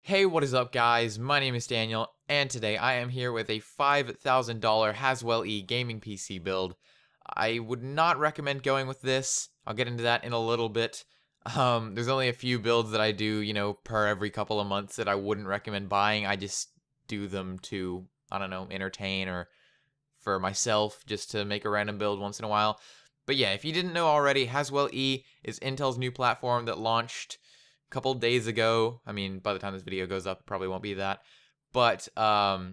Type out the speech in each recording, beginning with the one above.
Hey, what is up, guys? My name is Daniel, and today I am here with a $5,000 Haswell-E gaming PC build. I would not recommend going with this. I'll get into that in a little bit. There's only a few builds that I do, per every couple of months that I wouldn't recommend buying. I just do them to, I don't know, entertain or for myself, just to make a random build once in a while. But yeah, if you didn't know already, Haswell-E is Intel's new platform that launched couple days ago. I mean, by the time this video goes up, it probably won't be that. But, yeah,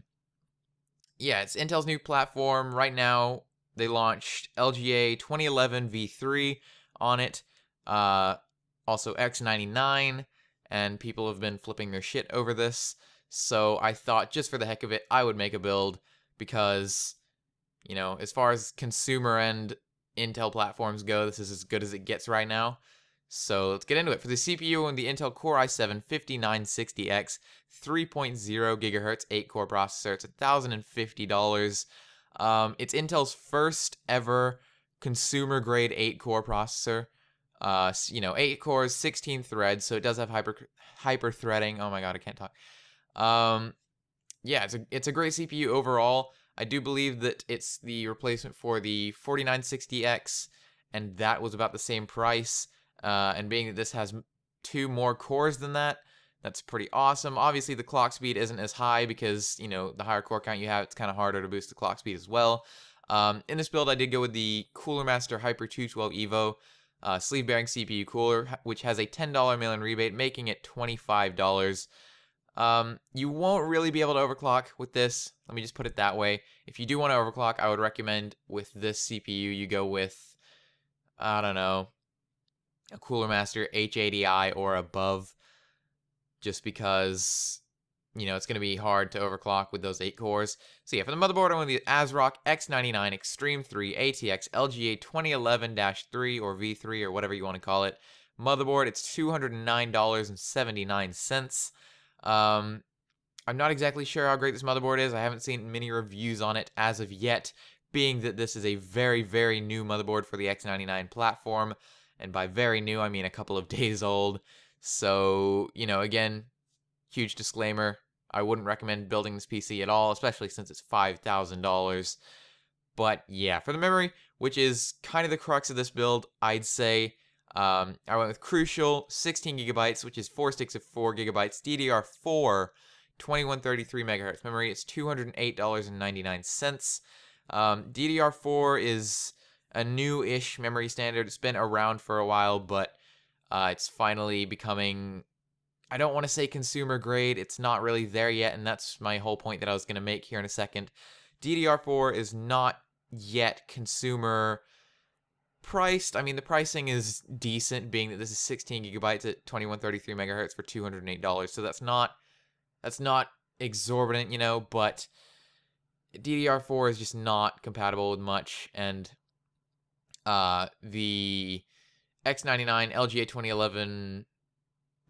it's Intel's new platform. Right now, they launched LGA 2011 V3 on it. Also X99, and people have been flipping their shit over this. So I thought, just for the heck of it, I would make a build because, as far as consumer end Intel platforms go, this is as good as it gets right now. So let's get into it. For the CPU on the Intel Core i7-5960X, 3.0 gigahertz 8-core processor. It's $1,050. It's Intel's first ever consumer-grade 8-core processor. 8 cores, 16 threads, so it does have hyper threading. Oh my god, I can't talk. Yeah, it's a great CPU overall. I do believe that it's the replacement for the 4960X, and that was about the same price. And being that this has 2 more cores than that, that's pretty awesome. Obviously, the clock speed isn't as high because, the higher core count you have, it's kind of harder to boost the clock speed as well. In this build, I did go with the Cooler Master Hyper 212 Evo sleeve-bearing CPU cooler, which has a $10 mail-in rebate, making it $25. You won't really be able to overclock with this. Let me just put it that way. If you do want to overclock, I would recommend with this CPU, you go with, I don't know, a Cooler Master H80i or above, just because, it's going to be hard to overclock with those 8 cores. So yeah, for the motherboard, I went with the ASRock X99 Extreme 3 ATX LGA 2011-3 or V3 or whatever you want to call it. Motherboard, it's $209.79. I'm not exactly sure how great this motherboard is. I haven't seen many reviews on it as of yet, being that this is a very, very new motherboard for the X99 platform. And by very new, I mean a couple of days old. So, again, huge disclaimer. I wouldn't recommend building this PC at all, especially since it's $5,000. But yeah, for the memory, which is kind of the crux of this build, I'd say I went with Crucial, 16 gigabytes, which is 4 sticks of 4 gigabytes, DDR4, 2133 megahertz memory. It's $208.99. DDR4 is a new-ish memory standard. It's been around for a while, but it's finally becoming, I don't want to say consumer grade. It's not really there yet, and that's my whole point that I was going to make here in a second. DDR4 is not yet consumer priced. I mean, the pricing is decent, being that this is 16 gigabytes at 2133 megahertz for $208. So that's not exorbitant, but DDR4 is just not compatible with much, and the X99 LGA 2011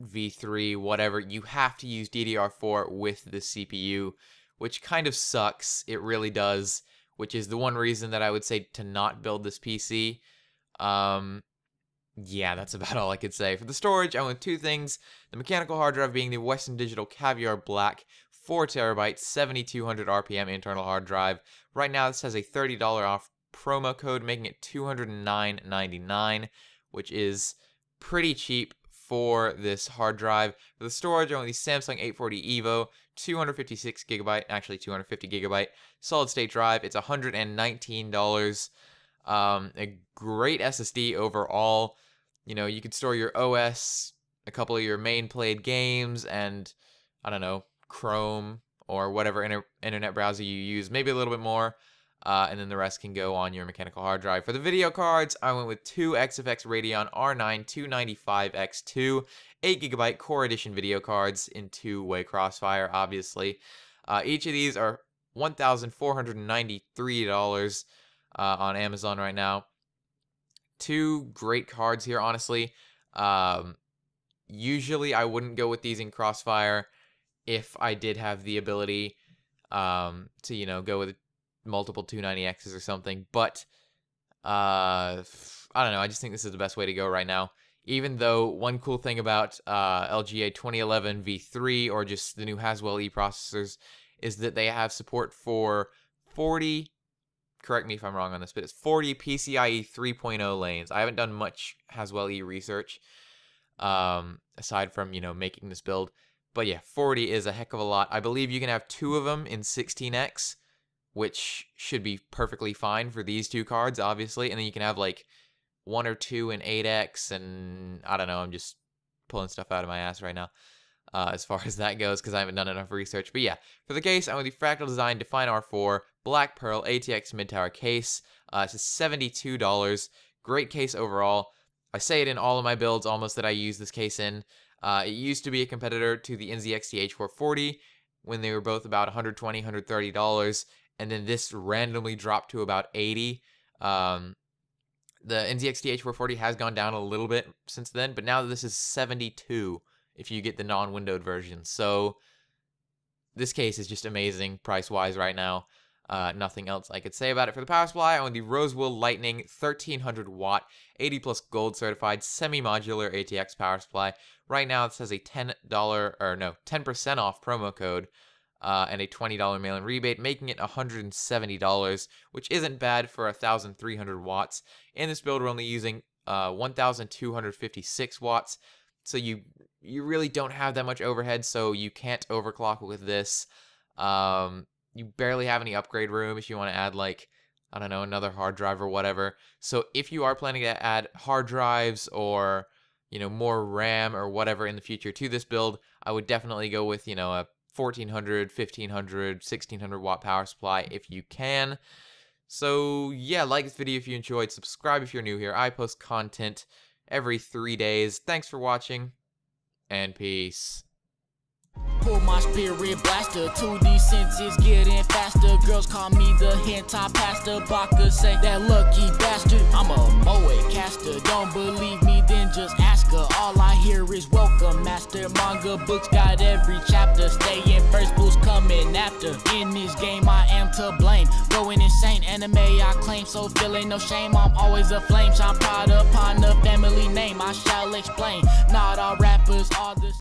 V3, whatever, you have to use DDR4 with the CPU, which kind of sucks. It really does, which is the one reason that I would say to not build this PC. Yeah, that's about all I could say. For the storage, I went with 2 things. The mechanical hard drive being the Western Digital Caviar Black 4 terabyte, 7200 RPM internal hard drive. Right now, this has a $30 off promo code, making it $209.99, which is pretty cheap for this hard drive. For the storage, I went with the Samsung 840 EVO, 256 gigabyte, actually 250 gigabyte solid state drive. It's $119. A great SSD overall. You could store your OS, a couple of your main played games, and I don't know, Chrome or whatever internet browser you use, maybe a little bit more. And then the rest can go on your mechanical hard drive. For the video cards, I went with 2 XFX Radeon R9 295X2, 8GB Core Edition video cards in 2-way crossfire, obviously. Each of these are $1,493 on Amazon right now. 2 great cards here, honestly. Usually, I wouldn't go with these in crossfire if I did have the ability to, go with multiple 290Xs or something, but I don't know, I just think this is the best way to go right now. even though one cool thing about LGA 2011 V3 or just the new Haswell-E processors is that they have support for 40, correct me if I'm wrong on this, but it's 40 PCIe 3.0 lanes. I haven't done much Haswell-E research aside from, making this build. But yeah, 40 is a heck of a lot. I believe you can have 2 of them in 16X, which should be perfectly fine for these 2 cards, obviously. And then you can have like 1 or 2 in 8X, and I don't know, I'm just pulling stuff out of my ass right now as far as that goes, because I haven't done enough research. But yeah, for the case, I'm with the Fractal Design Define R4 Black Pearl ATX Mid-Tower case. It's $72. Great case overall. I say it in all of my builds almost that I use this case in. It used to be a competitor to the NZXT H440 when they were both about $120, $130, and then this randomly dropped to about $80. The NZXT H440 has gone down a little bit since then, but now this is $72 if you get the non-windowed version. So this case is just amazing price-wise right now. Nothing else I could say about it. For the power supply, I own the Rosewool Lightning 1300 watt, 80 plus gold certified semi-modular ATX power supply. Right now, this has a $10 off promo code and a $20 mail-in rebate, making it $170, which isn't bad for 1,300 watts. In this build, we're only using 1,256 watts, so you really don't have that much overhead, so you can't overclock with this. You barely have any upgrade room if you want to add, like, I don't know, another hard drive or whatever. So if you are planning to add hard drives or, more RAM or whatever in the future to this build, I would definitely go with, a 1,400, 1,500, 1,600 watt power supply if you can. So yeah, like this video if you enjoyed, subscribe if you're new here. I post content every 3 days. Thanks for watching, and peace. Pull my spirit blaster, 2D senses getting faster. Girls call me the hentai pastor. Baka say that lucky bastard. I'm a moe caster. Don't believe me, then just ask her. All I hear is welcome, master. Manga books got every chapter. Stay in first, fools coming after. In this game, I am to blame. Going insane, anime I claim. So feeling no shame, I'm always a flame. Shine proud upon the family name. I shall explain. Not all rappers are the